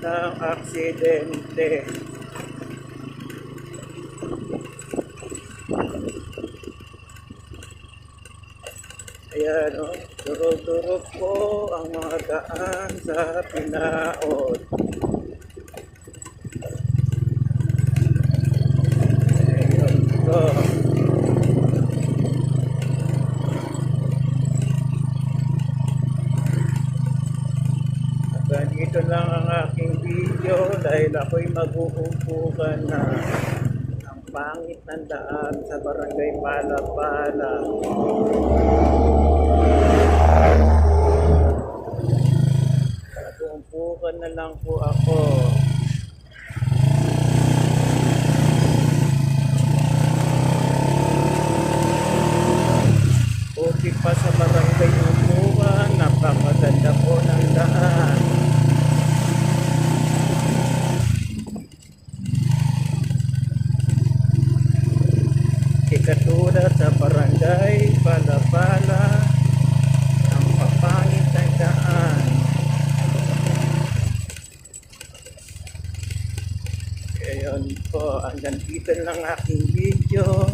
ng aksidente. Ayan o, durog-durog po ang mga daan sa Pinaod. Ayan po. Ganito lang ang aking video dahil ako'y mag-uupukan na ang pangit ng daan sa Barangay Palapala. Mag-uupukan na lang po ako. Buti pa sa Barangay Upuan, napakaganda po ng daan. Katulad sa Barangay Palapala, ang papangit ng daan. Ngayon po, hanggang dito lang aking video.